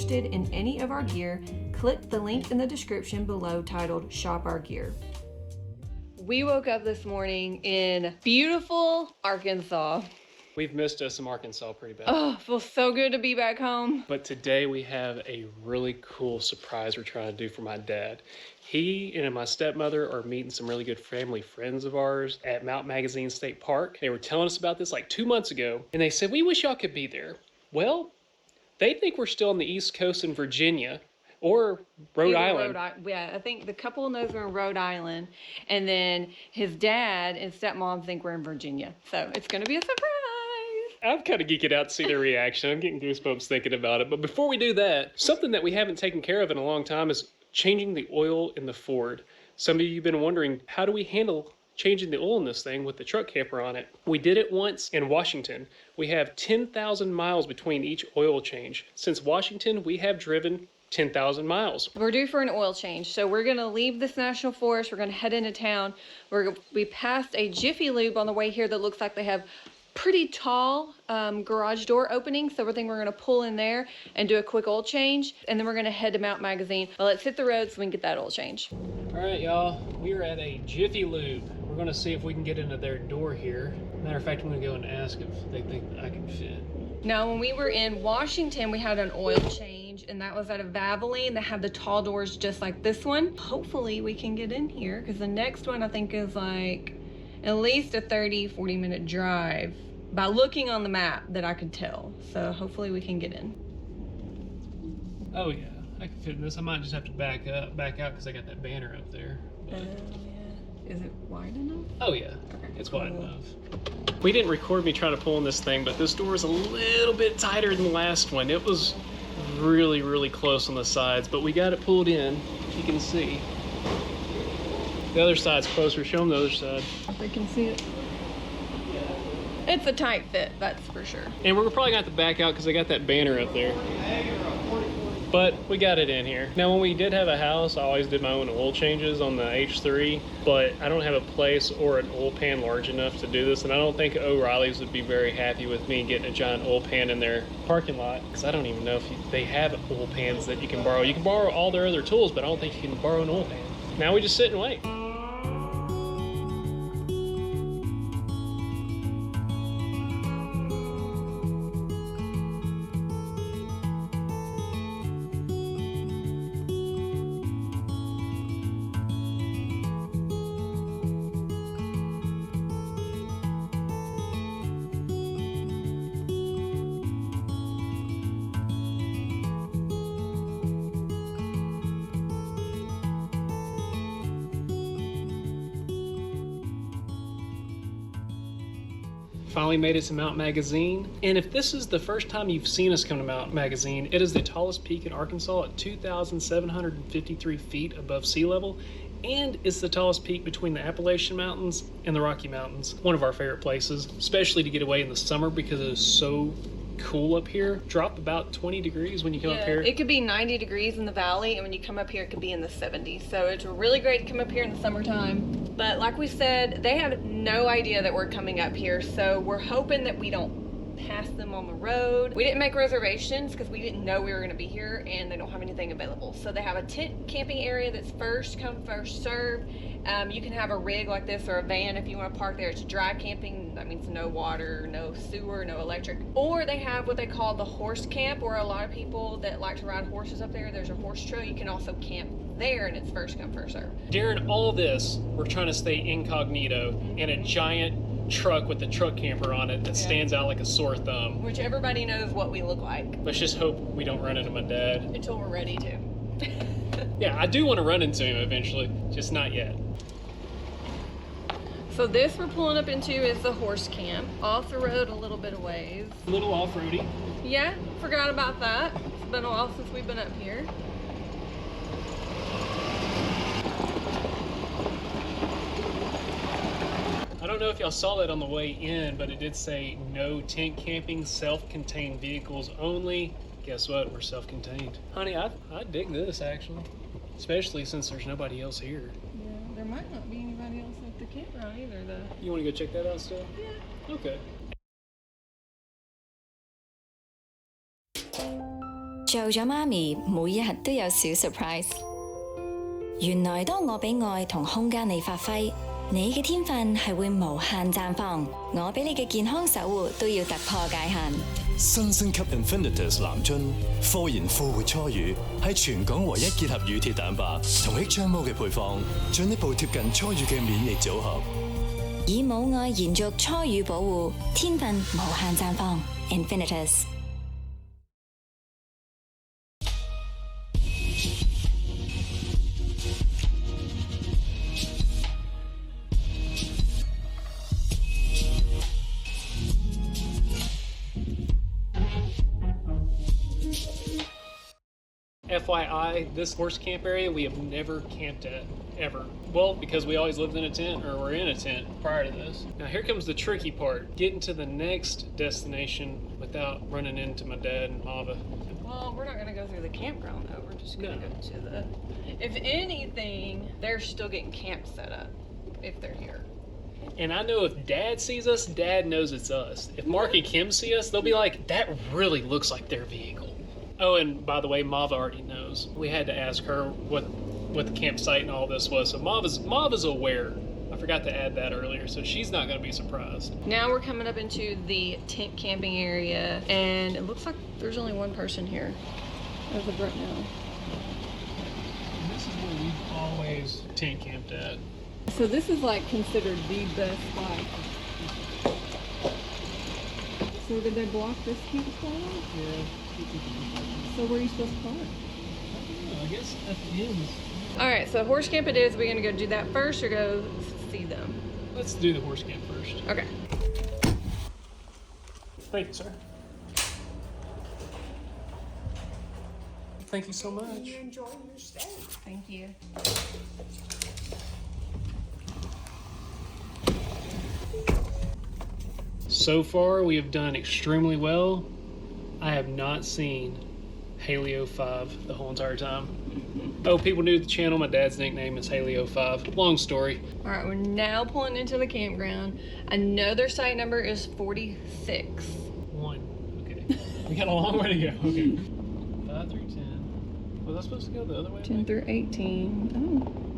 interested in any of our gear, click the link in the description below titled Shop Our Gear. We woke up this morning in beautiful Arkansas. We've missed us some Arkansas pretty bad. Oh, it feels so good to be back home. But today we have a really cool surprise we're trying to do for my dad. He and my stepmother are meeting some really good family friends of ours at Mount Magazine State Park. They were telling us about this like 2 months ago, and they said, we wish y'all could be there. Well, they think we're still on the East Coast in Virginia or Rhode Island. Yeah, I think the couple knows we're in Rhode Island, and then his dad and stepmom think we're in Virginia. So it's gonna be a surprise. I'm kind of geeking out to see their reaction. I'm getting goosebumps thinking about it. But before we do that, something that we haven't taken care of in a long time is changing the oil in the Ford. Some of you have been wondering, how do we handle changing the oil in this thing with the truck camper on it? We did it once in Washington. We have 10,000 miles between each oil change. Since Washington, we have driven 10,000 miles. We're due for an oil change. So we're gonna leave this national forest. We're gonna head into town. We passed a Jiffy Lube on the way here that looks like they have pretty tall garage door openings, so we're gonna pull in there and do a quick oil change, and then we're gonna head to Mount Magazine. Well, let's hit the road so we can get that oil change. All right, y'all, we're at a Jiffy Lube. We're gonna see if we can get into their door here. Matter of fact, I'm gonna go and ask if they think I can fit. Now, when we were in Washington, we had an oil change, and that was at a Valvoline that had the tall doors just like this one. Hopefully we can get in here, because the next one I think is like at least a 30-40 minute drive by looking on the map that I could tell. So hopefully we can get in. Oh yeah, I can fit in this. I might just have to back out because I got that banner up there. Yeah. Is it wide enough? Oh yeah, okay, it's cool. wide enough. We didn't record me trying to pull in this thing, but this door is a little bit tighter than the last one. It was really, really close on the sides, but we got it pulled in. You can see. The other side's closer. Show them the other side. If they can see it. It's a tight fit, that's for sure. And we're probably going to have to back out because I got that banner up there. But we got it in here. Now, when we did have a house, I always did my own oil changes on the H3, but I don't have a place or an oil pan large enough to do this, and I don't think O'Reilly's would be very happy with me getting a giant oil pan in their parking lot, because I don't even know if they have oil pans that you can borrow. You can borrow all their other tools, but I don't think you can borrow an oil pan. Now we just sit and wait. Finally made it to Mount Magazine. And if this is the first time you've seen us come to Mount Magazine, it is the tallest peak in Arkansas at 2,753 feet above sea level. And it's the tallest peak between the Appalachian Mountains and the Rocky Mountains. One of our favorite places, especially to get away in the summer because it is so cool up here. Drop about 20 degrees when you come up here. It could be 90 degrees in the valley, and when you come up here, it could be in the 70s. So it's really great to come up here in the summertime. But like we said, they have no idea that we're coming up here. So we're hoping that we don't pass them on the road. We didn't make reservations because we didn't know we were going to be here, and they don't have anything available. So they have a tent camping area that's first come, first serve. You can have a rig like this or a van if you want to park there. It's dry camping. That means no water, no sewer, no electric. Or they have what they call the horse camp, where a lot of people that like to ride horses up there, there's a horse trail. You can also camp there, and it's first come, first serve. During all this, we're trying to stay incognito in a giant truck with the truck camper on it that stands out like a sore thumb. Which everybody knows what we look like. Let's just hope we don't run into my dad. Until we're ready to. Yeah, I do want to run into him eventually, just not yet. So this we're pulling up into is the horse camp. Off the road a little bit of ways. A little off-roady. Yeah, forgot about that. It's been a while since we've been up here. I don't know if y'all saw that on the way in, but it did say no tent camping, self-contained vehicles only. Guess what? We're self-contained. Honey, I dig this actually, especially since there's nobody else here. Yeah, there might not be anybody else at the campground either though. You want to go check that out still? Yeah. Okay. 做咗媽咪，每一日都有小 surprise。原來當我俾愛同空間你發揮，你嘅天分係會無限綻放。我俾你嘅健康守護都要突破界限。新升級 Infinitus 藍樽，科研復活初乳，係全港唯一結合乳鐵蛋白同 HMO 嘅配方，進一步貼近初乳嘅免疫組合。以母愛延續初乳保護，天分無限綻放。Infinitus。FYI, this horse camp area we have never camped at, ever. Well, because we always lived in a tent, or were in a tent prior to this. Now here comes the tricky part, getting to the next destination without running into my dad and Mava. Well, we're not gonna go through the campground though, we're just gonna go to the... If anything, they're still getting camp set up, if they're here. And I know if Dad sees us, Dad knows it's us. If Mark and Kim see us, they'll be like, that really looks like their vehicle. Oh, and by the way, Mava already knows. We had to ask her what the campsite and all this was, so Mava's aware. I forgot to add that earlier, so she's not going to be surprised. Now we're coming up into the tent camping area, and it looks like there's only one person here as of right now. This is where we've always tent camped at. So this is like considered the best spot. So did they block this campsite? Yeah. So where are you supposed to park? I guess at the end. All right, so horse camp it is. We're gonna go do that first or go see them? Let's do the horse camp first. Okay. Thank you, sir. Thank you so much. You enjoy your stay. Thank you. So far, we have done extremely well. I have not seen Haley 05 the whole entire time. Oh, people new to the channel, my dad's nickname is Haley 05. Long story. All right, we're now pulling into the campground. I know their site number is 46. 1. Okay. We got a long way to go. Okay. 5 through 10. Was I supposed to go the other way? 10 through 18. Oh.